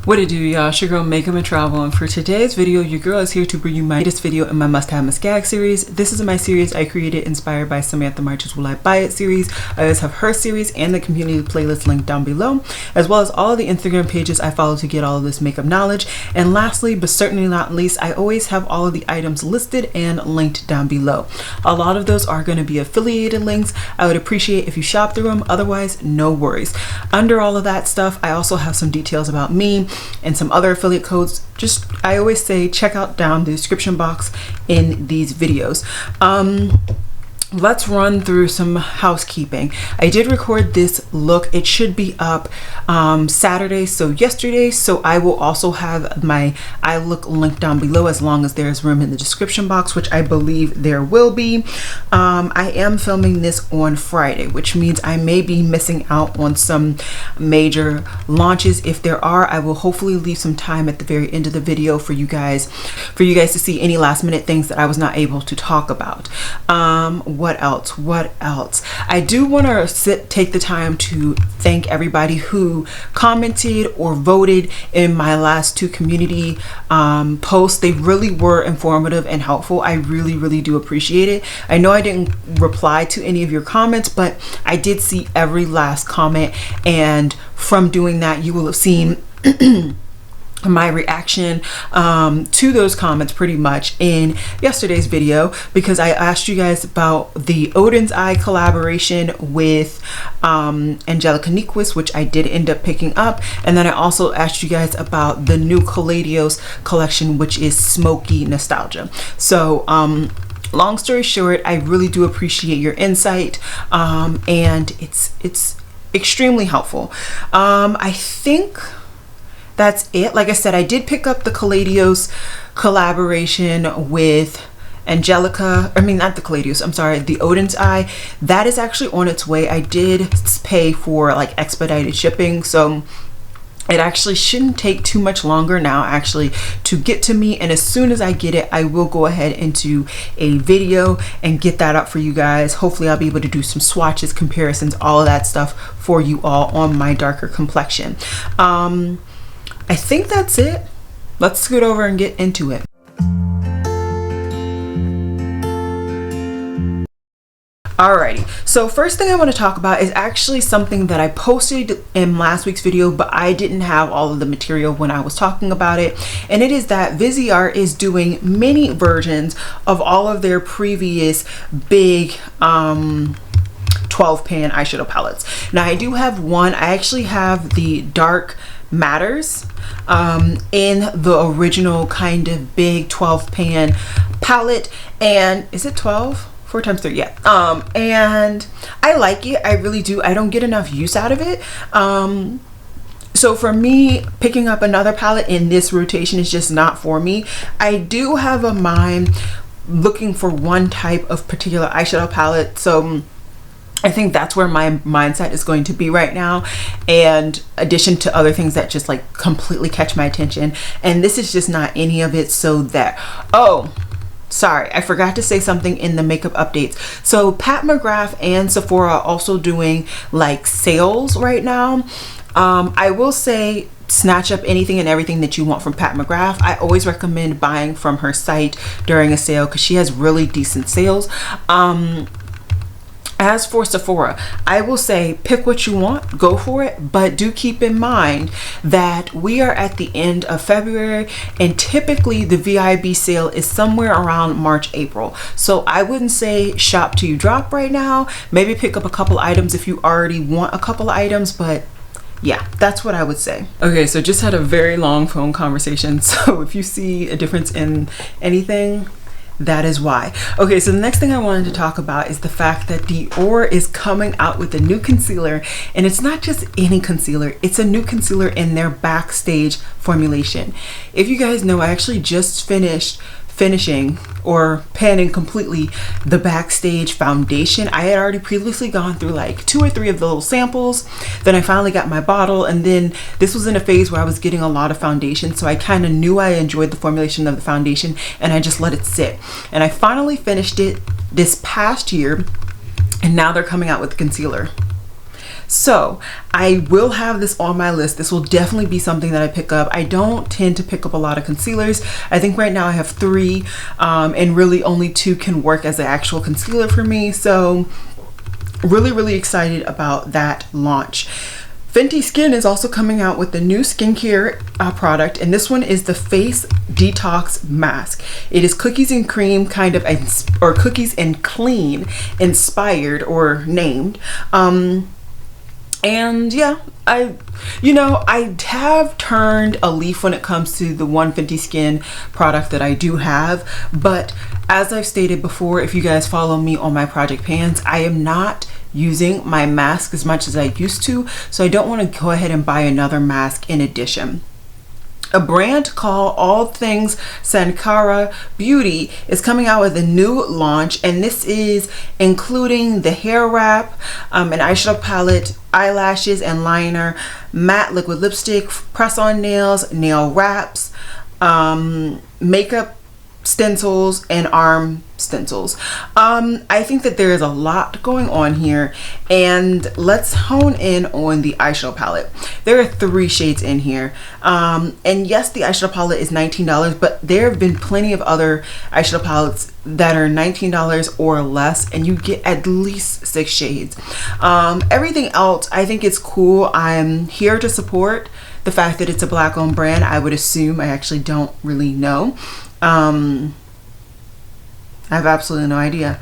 What it do, y'all? It's your girl Makeup and Travel, and for today's video, your girl is here to bring you my latest video in my must-have Miss Gags series. This is my series I created inspired by Samantha March's Will I Buy It series. I always have her series and the community playlist linked down below, as well as all of the Instagram pages I follow to get all of this makeup knowledge. And lastly, but certainly not least, I always have all of the items listed and linked down below. A lot of those are going to be affiliated links. I would appreciate if you shop through them, otherwise no worries. Under all of that stuff, I also have some details about me and some other affiliate codes. Just, I always say, check out down the description box in these videos. Let's run through some housekeeping. I did record this look. It should be up Saturday, so yesterday. So I will also have my eye look linked down below as long as there's room in the description box, which I believe there will be. I am filming this on Friday, which means I may be missing out on some major launches. If there are, I will hopefully leave some time at the very end of the video for you guys to see any last minute things that I was not able to talk about. What else? I do want to take the time to thank everybody who commented or voted in my last two community posts. They really were informative and helpful. I really do appreciate it. I know I didn't reply to any of your comments, but I did see every last comment, and from doing that, you will have seen my reaction to those comments pretty much in yesterday's video, because I asked you guys about the Odin's Eye collaboration with Angelica Nyquist, which I did end up picking up, and then I also asked you guys about the new Caladios collection, which is Smoky Nostalgia. So long story short, I really do appreciate your insight, and it's extremely helpful. I think that's it. Like I said, I did pick up the Caladios collaboration with Angelica. I mean, not the Caladios, I'm sorry, the Odin's Eye. That is actually on its way. I did pay for like expedited shipping, so it actually shouldn't take too much longer now actually to get to me, and as soon as I get it, I will go ahead into a video and get that up for you guys. Hopefully I'll be able to do some swatches, comparisons, all of that stuff for you all on my darker complexion. I think that's it. Let's scoot over and get into it. Alrighty, so first thing I want to talk about is actually something that I posted in last week's video, but I didn't have all of the material when I was talking about it, and it is that Viseart is doing mini versions of all of their previous big 12-pan eyeshadow palettes. Now I do have one. I actually have the Dark Matters in the original kind of big 12-pan palette, and is it 12? 4 times 3, yeah. And I like it. I really do. I don't get enough use out of it. So for me, picking up another palette in this rotation is just not for me. I do have a mind looking for one type of particular eyeshadow palette, so I think that's where my mindset is going to be right now, and addition to other things that just like completely catch my attention, and this is just not any of it. So that, oh sorry, I forgot to say something in the makeup updates. So Pat McGrath and Sephora are also doing like sales right now. I will say, snatch up anything and everything that you want from Pat McGrath. I always recommend buying from her site during a sale because she has really decent sales. As for Sephora, I will say pick what you want, go for it, but do keep in mind that we are at the end of February, and typically the VIB sale is somewhere around March, April. So I wouldn't say shop till you drop right now. Maybe pick up a couple items if you already want a couple items, but yeah, that's what I would say. Okay, so just had a very long phone conversation, so if you see a difference in anything, that is why. Okay, so the next thing I wanted to talk about is the fact that Dior is coming out with a new concealer, and it's not just any concealer, it's a new concealer in their Backstage formulation. If you guys know, I actually just finishing or panning completely the Backstage foundation. I had already previously gone through like 2 or 3 of the little samples, then I finally got my bottle, and then this was in a phase where I was getting a lot of foundation, so I kind of knew I enjoyed the formulation of the foundation, and I just let it sit, and I finally finished it this past year, and now they're coming out with the concealer. So I will have this on my list. This will definitely be something that I pick up. I don't tend to pick up a lot of concealers. I think right now I have 3 and really only 2 can work as an actual concealer for me. So really excited about that launch. Fenty Skin is also coming out with the new skincare product, and this one is the Face Detox Mask. It is cookies and cream kind of, or cookies and clean inspired or named. And yeah, I have turned a leaf when it comes to the one Fenty Skin product that I do have, but as I've stated before, if you guys follow me on my project pans, I am not using my mask as much as I used to, so I don't want to go ahead and buy another mask in addition. A brand called All Things Sankara Beauty is coming out with a new launch, and this is including the hair wrap, an eyeshadow palette, eyelashes and liner, matte liquid lipstick, press-on nails, nail wraps, makeup stencils, and arm stencils. I think that there is a lot going on here, and let's hone in on the eyeshadow palette. There are 3 shades in here, and yes, the eyeshadow palette is $19, but there have been plenty of other eyeshadow palettes that are $19 or less, and you get at least 6 shades. Everything else, I think it's cool. I'm here to support the fact that it's a Black owned brand. I would assume, I actually don't really know. I have absolutely no idea.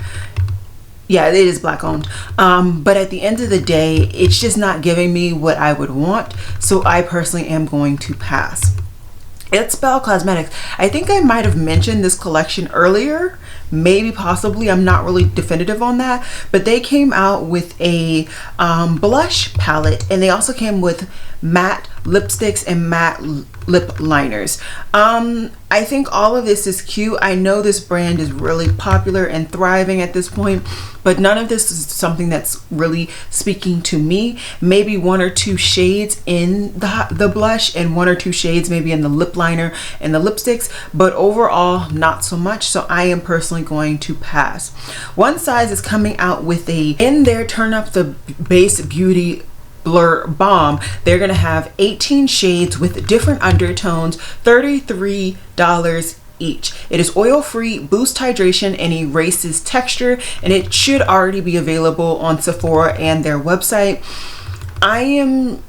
Yeah, it is Black owned. But at the end of the day, it's just not giving me what I would want. So I personally am going to pass. It's Belle Cosmetics. I think I might have mentioned this collection earlier. Maybe, possibly. I'm not really definitive on that. But they came out with a blush palette. And they also came with matte lipsticks and matte lip liners. I think all of this is cute. I know this brand is really popular and thriving at this point, but none of this is something that's really speaking to me. Maybe 1 or 2 shades in the blush and 1 or 2 shades maybe in the lip liner and the lipsticks, but overall not so much. So I am personally going to pass. One Size is coming out with a, in their Turn Up the Base Beauty Blur Balm. They're gonna have 18 shades with different undertones, $33 each. It is oil free, boosts hydration, and erases texture, and it should already be available on Sephora and their website. I am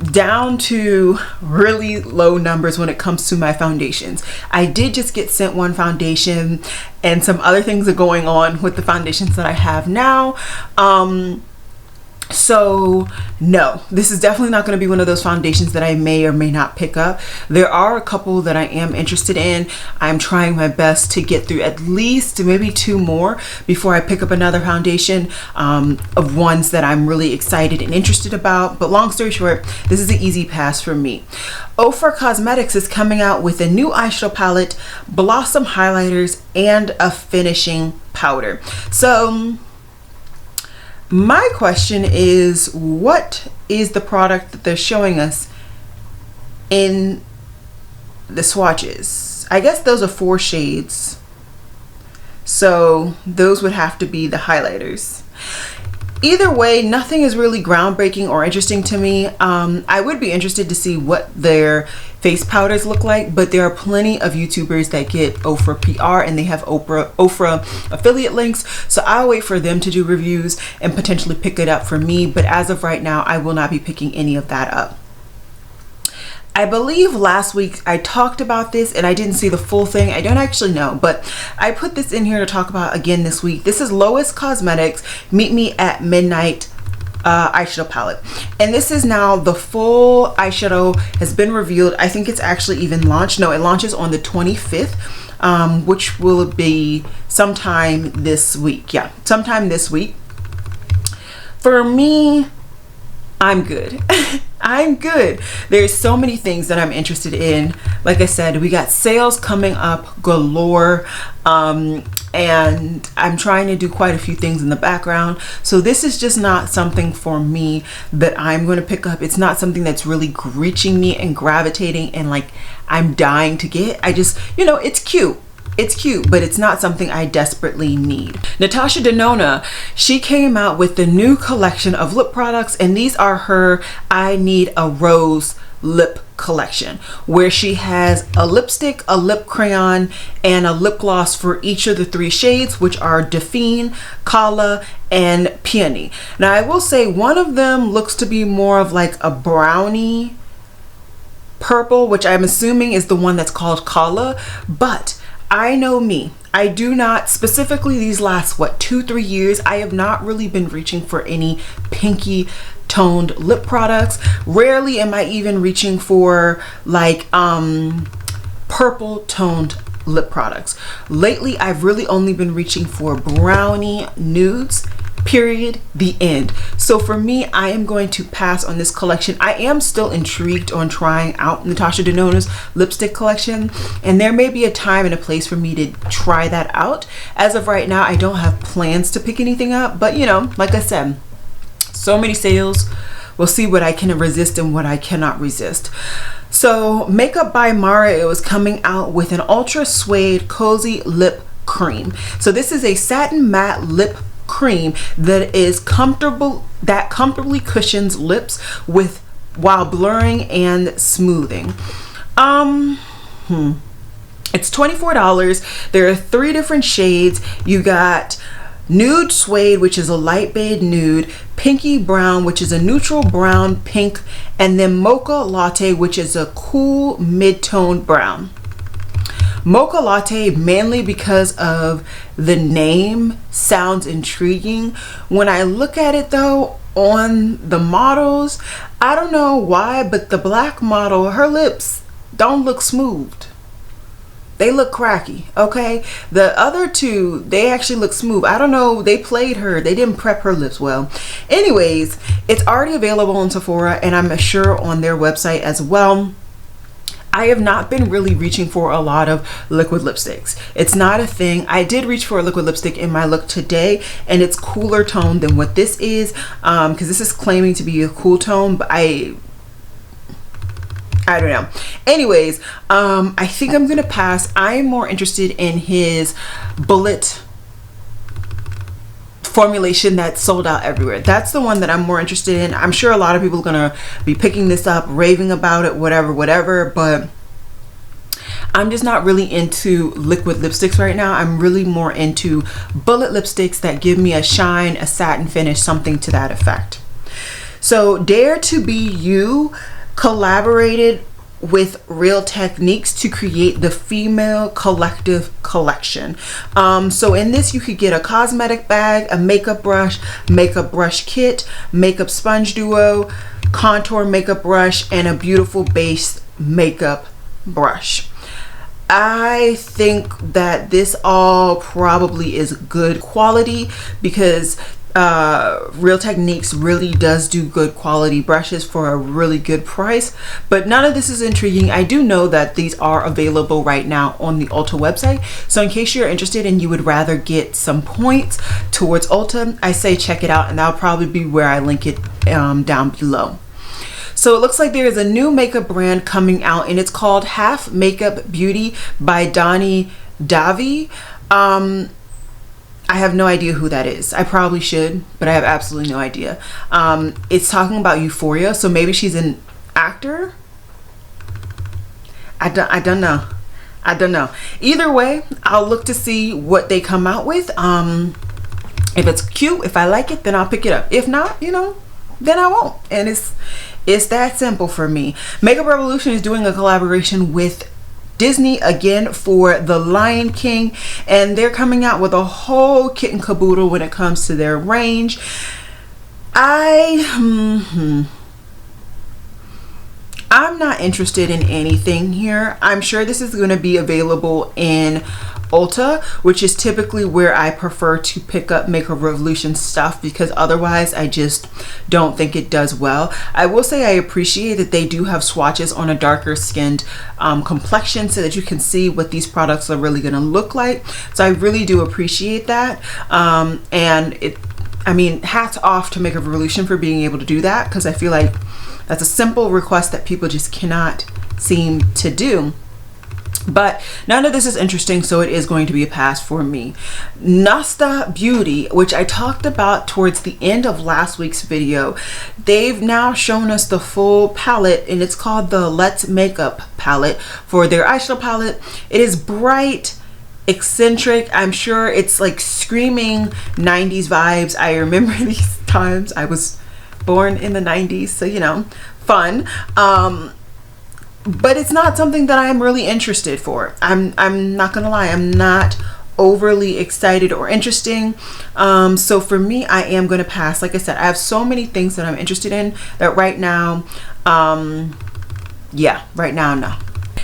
down to really low numbers when it comes to my foundations. I did just get sent one foundation, and some other things are going on with the foundations that I have now. So no, this is definitely not going to be one of those foundations that I may or may not pick up. There are a couple that I am interested in. I'm trying my best to get through at least maybe 2 more before I pick up another foundation, of ones that I'm really excited and interested about. But long story short, this is an easy pass for me. Ofra Cosmetics is coming out with a new eyeshadow palette, Blossom highlighters, and a finishing powder. So my question is, what is the product that they're showing us in the swatches? I guess those are 4 shades. So those would have to be the highlighters. Either way, nothing is really groundbreaking or interesting to me. I would be interested to see what their face powders look like, but there are plenty of YouTubers that get Ofra PR, and they have Ofra affiliate links, so I'll wait for them to do reviews and potentially pick it up for me. But as of right now, I will not be picking any of that up. I believe last week I talked about this and I didn't see the full thing. I don't actually know, but I put this in here to talk about again this week. This is Lois Cosmetics Meet Me at Midnight eyeshadow palette, and this is now the full eyeshadow has been revealed. I think it's actually even launched. No, it launches on the 25th, which will be sometime this week. Yeah, sometime this week. For me, I'm good. I'm good. There's so many things that I'm interested in. Like I said, we got sales coming up galore, and I'm trying to do quite a few things in the background. So this is just not something for me that I'm going to pick up. It's not something that's really reaching me and gravitating and like I'm dying to get. I just, you know, it's cute. It's cute, but it's not something I desperately need. Natasha Denona, she came out with the new collection of lip products, and these are her I Need a Rose lip collection, where she has a lipstick, a lip crayon, and a lip gloss for each of the 3 shades, which are Dauphine, Kala, and Peony. Now I will say one of them looks to be more of like a brownie purple, which I'm assuming is the one that's called Kala, but I know me. I do not, specifically these last, what, 2-3 years, I have not really been reaching for any pinky toned lip products. Rarely am I even reaching for like purple toned lip products. Lately, I've really only been reaching for brownie nudes, period, the end. So for me, I am going to pass on this collection. I am still intrigued on trying out Natasha Denona's lipstick collection, and there may be a time and a place for me to try that out. As of right now, I don't have plans to pick anything up, but you know, like I said, so many sales. We'll see what I can resist and what I cannot resist. So Makeup by Mara, it was coming out with an Ultra Suede Cozy Lip Cream. So this is a satin matte lip cream that is comfortable, that comfortably cushions lips with while blurring and smoothing. It's $24. There are 3 different shades. You got Nude Suede, which is a light beige nude, Pinky Brown, which is a neutral brown pink, and then Mocha Latte, which is a cool mid-tone brown. Mocha Latte, mainly because of the name, sounds intriguing. When I look at it though, on the models, I don't know why, but the black model, her lips don't look smoothed. They look cracky, okay? The other 2, they actually look smooth. I don't know, they played her. They didn't prep her lips well. Anyways, it's already available on Sephora, and I'm sure on their website as well. I have not been really reaching for a lot of liquid lipsticks. It's not a thing. I did reach for a liquid lipstick in my look today, and it's cooler tone than what this is, because this is claiming to be a cool tone, but I don't know. Anyways, I think I'm gonna pass. I am more interested in his bullet formulation that sold out everywhere. That's the one that I'm more interested in. I'm sure a lot of people are gonna be picking this up, raving about it, whatever, but I'm just not really into liquid lipsticks right now. I'm really more into bullet lipsticks that give me a shine, a satin finish, something to that effect. So Dare to Be You collaborated with Real Techniques to create the Female Collective collection. So in this, you could get a cosmetic bag, a makeup brush kit, makeup sponge duo, contour makeup brush, and a beautiful base makeup brush. I think that this all probably is good quality, because Real Techniques really does do good quality brushes for a really good price, but none of this is intriguing. I do know that these are available right now on the Ulta website, so in case you're interested and you would rather get some points towards Ulta, I say check it out, and that'll probably be where I link it down below. So it looks like there is a new makeup brand coming out, and it's called Half Makeup Beauty by Donnie Davy. I have no idea who that is. I probably should, but I have absolutely no idea. It's talking about Euphoria, so maybe she's an actor. I don't know. I don't know. Either way, I'll look to see what they come out with. If it's cute, if I like it, then I'll pick it up. If not, you know, then I won't. And it's that simple for me. Makeup Revolution is doing a collaboration with Disney again for The Lion King, and they're coming out with a whole kit and caboodle when it comes to their range. I'm not interested in anything here. I'm sure this is going to be available in Ulta, which is typically where I prefer to pick up Makeup Revolution stuff, because otherwise I just don't think it does well. I will say I appreciate that they do have swatches on a darker skinned complexion, so that you can see what these products are really going to look like. So I really do appreciate that, and I mean, hats off to Makeup Revolution for being able to do that, because I feel like that's a simple request that people just cannot seem to do. But none of this is interesting, so it is going to be a pass for me. Nasta Beauty, which I talked about towards the end of last week's video, they've now shown us the full palette, and it's called the Let's Makeup palette for their eyeshadow palette. It is bright, eccentric. I'm sure it's like screaming 90s vibes. I remember these times. I was born in the 90s, so you know, fun. But it's not something that I'm really interested for. I'm not gonna lie, I'm not overly excited or interesting. So for me, I am gonna pass. Like I said, I have so many things that I'm interested in that right now, yeah, right now, no.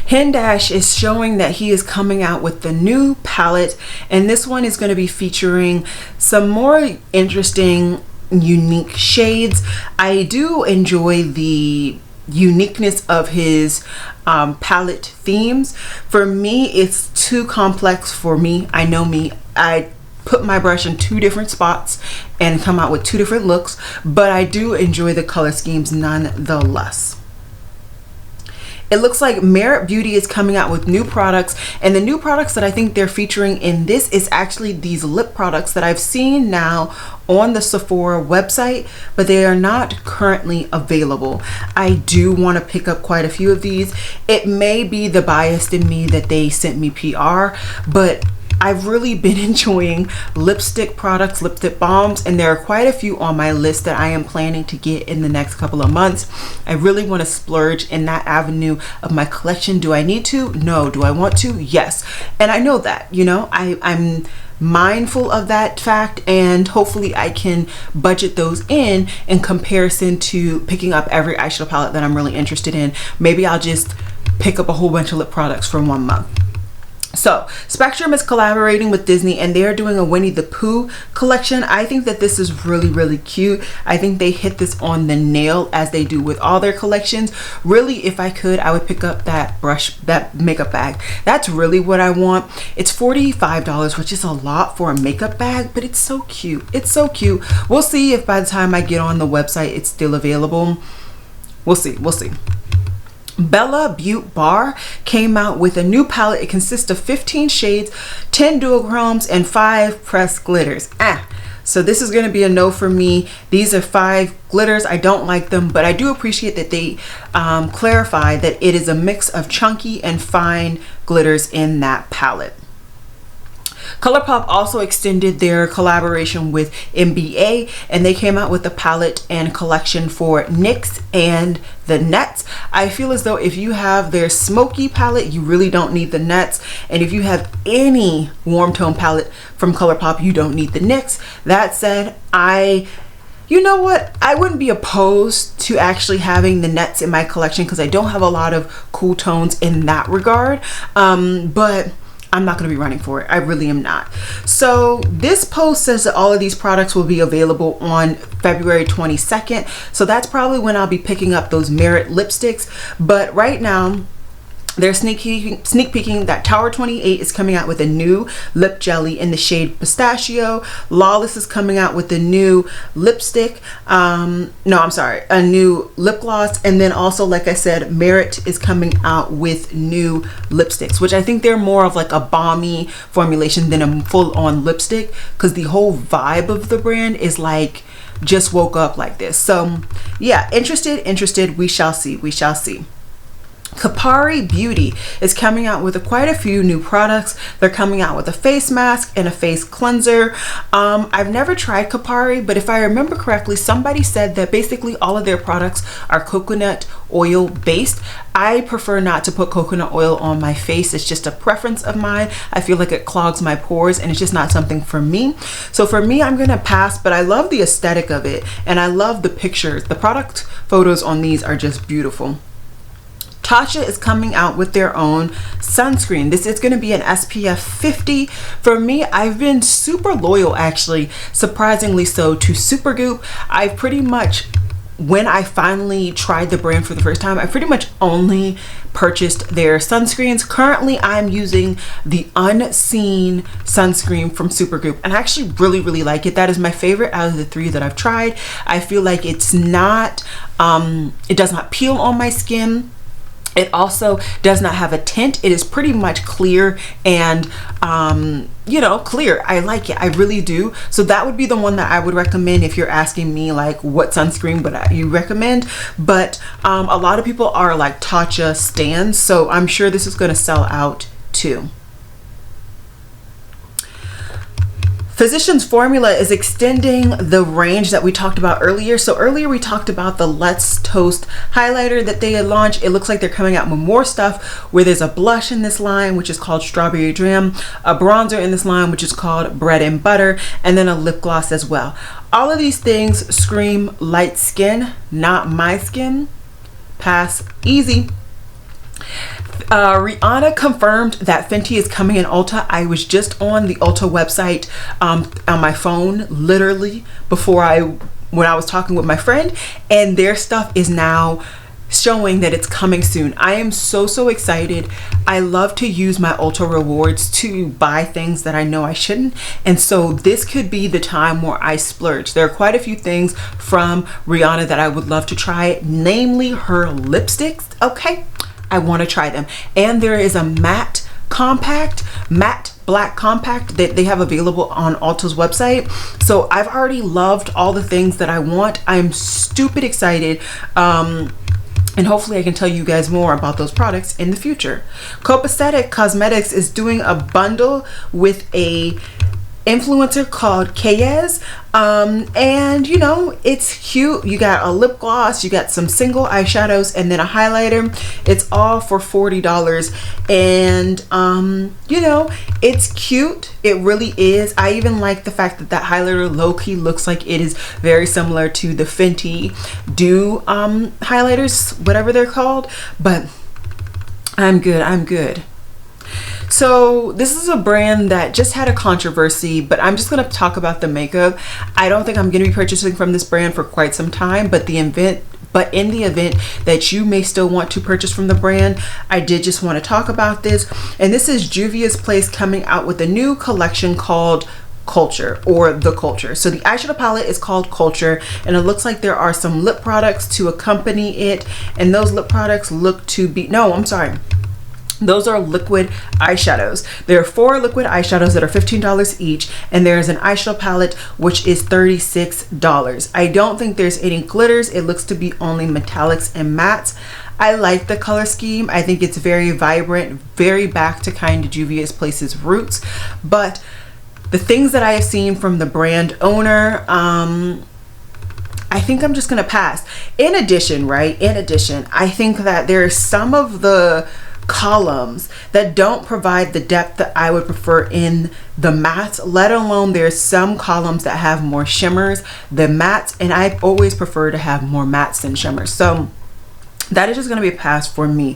Hindash is showing that he is coming out with the new palette, and this one is going to be featuring some more interesting, unique shades. I do enjoy the uniqueness of his palette themes. For me, it's too complex for me. I know me. I put my brush in two different spots and come out with two different looks, but I do enjoy the color schemes nonetheless. It looks like Merit Beauty is coming out with new products, and the new products that I think they're featuring in this is actually these lip products that I've seen now on the Sephora website, but they are not currently available. I do want to pick up quite a few of these. It may be the bias in me that they sent me PR, but I've really been enjoying lipstick products, lipstick balms, and there are quite a few on my list that I am planning to get in the next couple of months. I really want to splurge in that avenue of my collection. Do I need to? No. Do I want to? Yes. And I know that, you know, I'm mindful of that fact, and hopefully I can budget those in comparison to picking up every eyeshadow palette that I'm really interested in. Maybe I'll just pick up a whole bunch of lip products for 1 month. So Spectrum is collaborating with Disney, and they're doing a Winnie the Pooh collection. I think that this is really cute. I think they hit this on the nail, as they do with all their collections. Really, if I could, I would pick up that brush, that makeup bag. That's really what I want. It's $45, which is a lot for a makeup bag, but it's so cute. It's so cute. We'll see if by the time I get on the website it's still available. We'll see. We'll see. Bella Beaute Bar came out with a new palette. It consists of 15 shades, 10 duochromes, and 5 pressed glitters. So this is going to be a no for me. These are 5 glitters. I don't like them, but I do appreciate that they clarify that it is a mix of chunky and fine glitters in that palette. ColourPop also extended their collaboration with NBA, and they came out with a palette and collection for NYX and the Nets. I feel as though if you have their smoky palette, you really don't need the Nets, and if you have any warm tone palette from ColourPop, you don't need the NYX. That said, you know what? I wouldn't be opposed to actually having the Nets in my collection because I don't have a lot of cool tones in that regard, but I'm not going to be running for it. I really am not. So this post says that all of these products will be available on February 22nd. So that's probably when I'll be picking up those Merit lipsticks. But right now, they're sneak peeking that Tower 28 is coming out with a new lip jelly in the shade Pistachio. Lawless is coming out with a new lipstick. No, I'm sorry, a new lip gloss. And then also, like I said, Merit is coming out with new lipsticks, which I think they're more of like a balmy formulation than a full-on lipstick, because the whole vibe of the brand is like just woke up like this. So yeah, interested. We shall see. Kapari Beauty is coming out with quite a few new products. They're coming out with a face mask and a face cleanser. I've never tried Kapari, but if I remember correctly, somebody said that basically all of their products are coconut oil based. I prefer not to put coconut oil on my face. It's just a preference of mine. I feel like it clogs my pores and it's just not something for me. So for me, I'm gonna pass, but I love the aesthetic of it and I love the pictures. The product photos on these are just beautiful. Tatcha is coming out with their own sunscreen. This is going to be an SPF 50. For me, I've been super loyal, actually, surprisingly so, to Supergoop. I pretty much, when I finally tried the brand for the first time, I pretty much only purchased their sunscreens. Currently, I'm using the Unseen sunscreen from Supergoop, and I actually really like it. That is my favorite out of the 3 that I've tried. I feel like it's not, it does not peel on my skin. It also does not have a tint. It is pretty much clear and you know, clear. I like it, I really do. So that would be the one that I would recommend if you're asking me like what sunscreen would you recommend. But a lot of people are like Tatcha stans, so I'm sure this is going to sell out too. Physicians Formula is extending the range that we talked about earlier. So earlier we talked about the Let's Toast highlighter that they had launched. It looks like they're coming out with more stuff, where there's a blush in this line, which is called Strawberry Jam, a bronzer in this line, which is called Bread and Butter, and then a lip gloss as well. All of these things scream light skin, not my skin. Pass, easy. Rihanna confirmed that Fenty is coming in Ulta. I was just on the Ulta website on my phone literally when I was talking with my friend, and their stuff is now showing that it's coming soon. I am so excited. I love to use my Ulta rewards to buy things that I know I shouldn't, and so this could be the time where I splurge. There are quite a few things from Rihanna that I would love to try, namely her lipsticks. Okay, I want to try them. And there is a matte black compact that they have available on Ulta's website. So I've already loved all the things that I want. I'm stupid excited. And hopefully I can tell you guys more about those products in the future. Copacetic Cosmetics is doing a bundle with a influencer called Gags, and you know, it's cute. You got a lip gloss, you got some single eyeshadows, and then a highlighter. It's all for $40, and you know, it's cute. It really is. I even like the fact that that highlighter low-key looks like it is very similar to the Fenty Dew highlighters, whatever they're called. But I'm good. So this is a brand that just had a controversy, but I'm just going to talk about the makeup. I don't think I'm going to be purchasing from this brand for quite some time, but in the event that you may still want to purchase from the brand, I did just want to talk about this. And this is Juvia's Place coming out with a new collection called Culture, or The Culture. So the eyeshadow palette is called Culture, and it looks like there are some lip products to accompany it, and those lip products look to be, no, I'm sorry, those are liquid eyeshadows. There are 4 liquid eyeshadows that are $15 each, and there's an eyeshadow palette which is $36. I don't think there's any glitters. It looks to be only metallics and mattes. I like the color scheme. I think it's very vibrant, very back to kind of Juvia's Place's roots. But the things that I have seen from the brand owner, I think I'm just gonna pass. In addition, I think that there's some of the columns that don't provide the depth that I would prefer in the mattes, let alone there's some columns that have more shimmers than mattes, and I always prefer to have more mattes than shimmers. So that is just going to be a pass for me.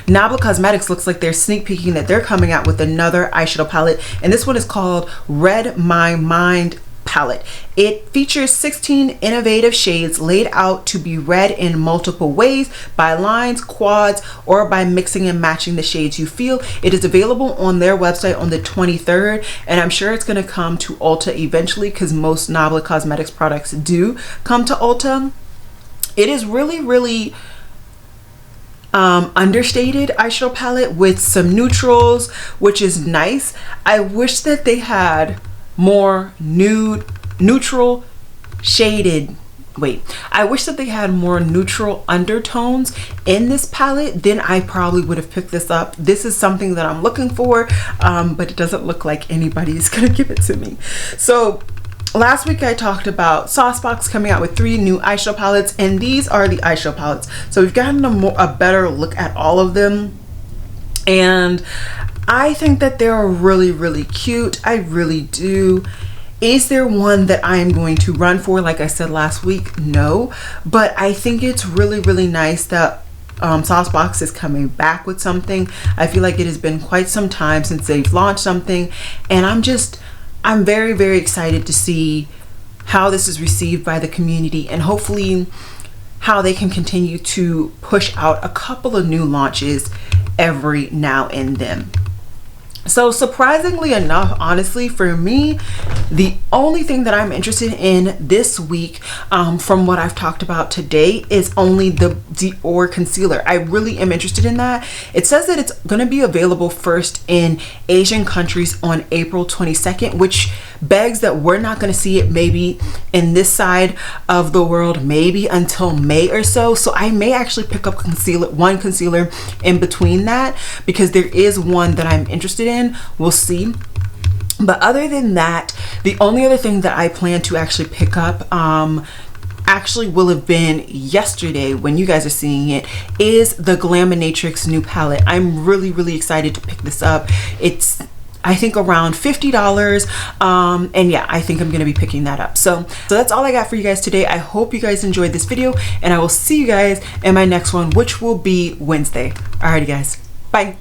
Nabla Cosmetics looks like they're sneak peeking that they're coming out with another eyeshadow palette, and this one is called Red My Mind palette. It features 16 innovative shades laid out to be read in multiple ways, by lines, quads, or by mixing and matching the shades you feel. It is available on their website on the 23rd, and I'm sure it's going to come to Ulta eventually, because most Nabla Cosmetics products do come to Ulta. It is really understated eyeshadow palette with some neutrals, which is nice. I wish that they had more neutral shaded, I wish that they had more neutral undertones in this palette. Then I probably would have picked this up. This is something that I'm looking for, but it doesn't look like anybody's gonna give it to me. So last week I talked about Saucebox coming out with 3 new eyeshadow palettes, and these are the eyeshadow palettes. So we've gotten a better look at all of them, and I think that they're really cute. I really do. Is there one that I am going to run for? Like I said last week, no. But I think it's really nice that Saucebox is coming back with something. I feel like it has been quite some time since they've launched something, and I'm very excited to see how this is received by the community, and hopefully how they can continue to push out a couple of new launches every now and then. So surprisingly enough, honestly, for me, the only thing that I'm interested in this week from what I've talked about today is only the Dior concealer. I really am interested in that. It says that it's going to be available first in Asian countries on April 22nd, which begs that we're not going to see it maybe in this side of the world maybe until May or so. So I may actually pick up one concealer in between that, because there is one that I'm interested in. We'll see. But other than that, the only other thing that I plan to actually pick up actually will have been yesterday when you guys are seeing it, is the Glaminatrix new palette. I'm really excited to pick this up. It's, I think, around $50, and yeah, I think I'm gonna be picking that up. So that's all I got for you guys today. I hope you guys enjoyed this video, and I will see you guys in my next one, which will be Wednesday. Alrighty guys, bye.